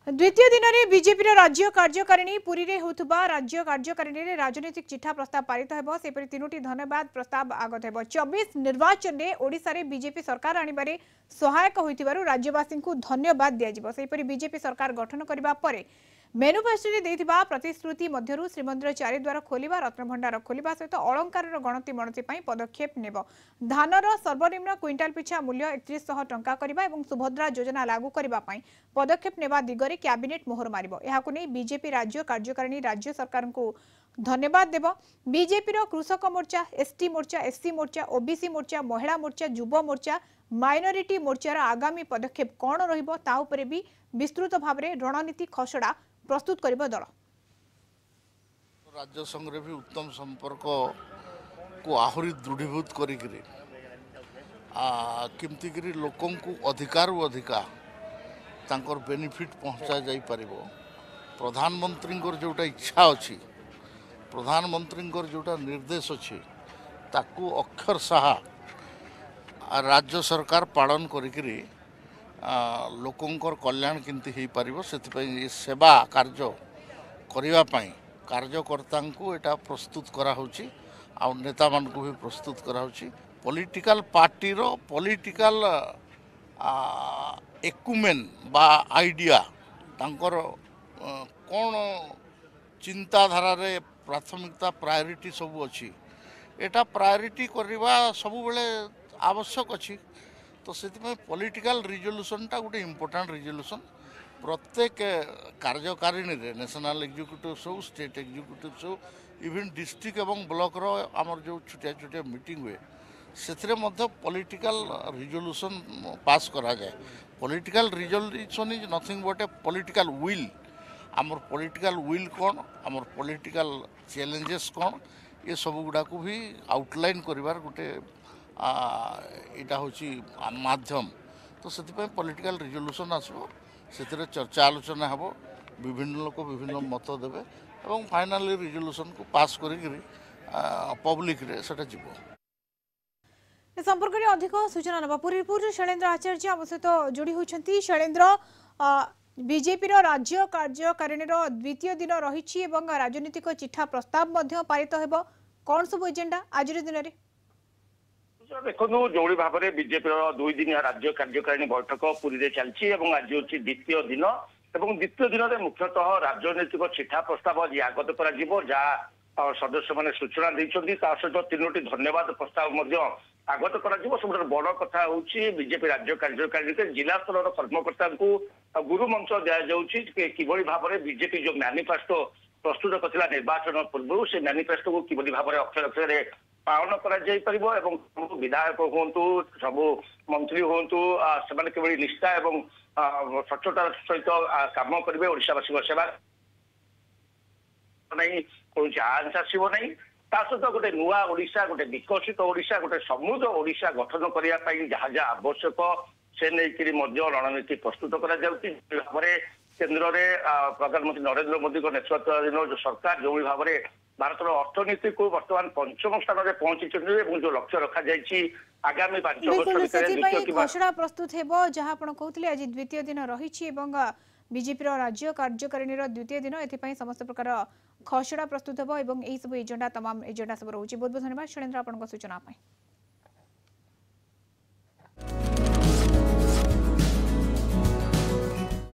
द्वितीय दिन में बीजेपी राज्य कार्यकारिणी पुरी में होता राज्य कार्यकारिणी में राजनीतिक चिठा प्रस्ताव पारित होपरी तीनोटी धन्यवाद प्रस्ताव आगत हो 24 निर्वाचन में ओडिशा रे बीजेपी सरकार आनिबारे सहायक होइतिबारु राज्यवासी को धन्यवाद दिया सेपरी बीजेपी सरकार गठन करबा परे मेनुफेस्टो देथिबा प्रतिश्रुति मध्यरु श्रीमंदिर चारिद्वार खोलिबा रत्नभंडार खोलिबा सहित अलंकार गणति मणति पदक्षेप नेब धानर सर्वनिम्न क्विंटाल पिछा मूल्य 3100 टंका करबा एवं सुभद्रा योजना लागू करबा पदक्षेप नेबा दिगरे कैबिनेट मोहर मारिबो एहाकु नै बीजेपी राज्य कार्यकारिणी राज्य सरकार को धन्यवाद देव बीजेपी कृषक मोर्चा एसटी मोर्चा एससी मोर्चा ओबीसी मोर्चा महिला मोर्चा युव मोर्चा माइनॉरिटी मोर्चार आगामी पदक्षेप कौन रहिबो ता उपरे भी विस्तृत भाव में रणनीति खसड़ा प्रस्तुत करिबो दल राज्य संघ भी उत्तम संपर्क को आहुरी दृढ़ीभूत करिकरी केमती लोकों को अधिकार अधिकार तांकर बेनिफिट पहुँचा जाई परिबो प्रधानमंत्री जोटा इच्छा अच्छी प्रधानमंत्री जोटा निर्देश अच्छी ताकू अक्षर साहा राज्य सरकार पालन करिकरी लोकंकर कल्याण केमती हो पारिबो सेतिपई सेवा कार्य करिवा पई कार्यकर्ता को एटा प्रस्तुत करा होची आ नेता मान को भी प्रस्तुत करा होची पॉलिटिकल पार्टी रो पॉलिटिकल एकुमेन बा आइडिया तांकर कौन चिंताधारा रे प्राथमिकता प्रायोरिटी सब अच्छी एटा प्रायोरिटी करवा सब बेले आवश्यक अच्छी तो से पॉलिटिकल रिजोल्यूशन टा गोटे इम्पोर्टाट रिजोल्यूशन प्रत्येक कार्यकारिणी रे नेशनल एग्जीक्यूटिव हो स्टेट एग्जीक्यूटिव हो इवन डिस्ट्रिक्ट एवं ब्लॉक रो आमर जो छोटिया छोटिया मीटिंग हुए से पॉलिटिकल रिजोल्यूशन पास करा जाए political resolution is nothing but A political will आमर पॉलिटिकल विल कौन आमर पॉलिटिकल चैलेंजेस कौन ये सब गुड़ा को भी आउटलाइन करिवार गोटे इटा होची माध्यम तो से पॉलिटिकल रिजोल्यूशन आसो से चर्चा आलोचना हम विभिन्न लोक विभिन्न मत देवे और फाइनाली रिजोल्यूशन को पास करी पब्लिक रे सेटा जीवो संपर्क में अधिक सूचना नवा पूरी शैलेन्द्र आचार्य आम सहित जोड़ी होती शैलेन्द्र बीजेपी राज्य कार्यकारिणी द्वितीय दिन रही राजनीतिक चिठा प्रस्ताव पारित हो कौन सब एजेंडा आज दिन में देखो जो भाव में बीजेपी दुई दिन राज्य कार्यकारिणी बैठक पुरी चलती आज हूँ द्वितीय दिन और द्वितीय दिन में मुख्यतः राजनीतिक चिठा प्रस्ताव आज आगत कर सदस्य मैंने सूचना देते सहित तीनोटी धन्यवाद प्रस्ताव आगत कर सब बड़ कथा हूँ बीजेपी राज्य कार्यकारिणी जिला स्तर कर्मकर्ता को गुरु मंच दि किभली भाव में बीजेपी जो मैनिफेस्टो प्रस्तुत करथिला निर्वाचन पूर्व से मैनिफेस्टो को किभली भाव में अक्षर अक्षर पालन कर विधायक हूँ सब मंत्री हूँ से निष्ठा एवं स्वच्छतार सहित कम करेंगे ओडावासी सेवा नहीं कौन आंस आसो ना ता सहित गोटे नुआ ओडिशा गोटे विकसित ओडिशा गोटे समृद्ध ओडिशा गठन करने जहाँ जहाँ आवश्यक से नहीं रणनीति प्रस्तुत कर भाव में केन्द्र में प्रधानमंत्री नरेंद्र मोदी नेतृत्वाधीन जो सरकार जो भाव में भारत अर्थनीति को बर्तमान पंचम स्थान में पहुंची जो लक्ष्य रखा जायछि आगामी 5 वर्ष घोषणा प्रस्तुत हेबो जहां आपण कहउतले आज द्वितीय दिन रहिछि एवं बीजेपी राज्य कार्यकारिणी द्वितीय दिन एथिपई समस्त प्रकार घोषणा प्रस्तुत हेबो एवं एई सब एजेंडा तमाम एजेंडा सब रहउछि बहुत बहुत धन्यवाद शैलेन्द्र आपन सूचना पाई।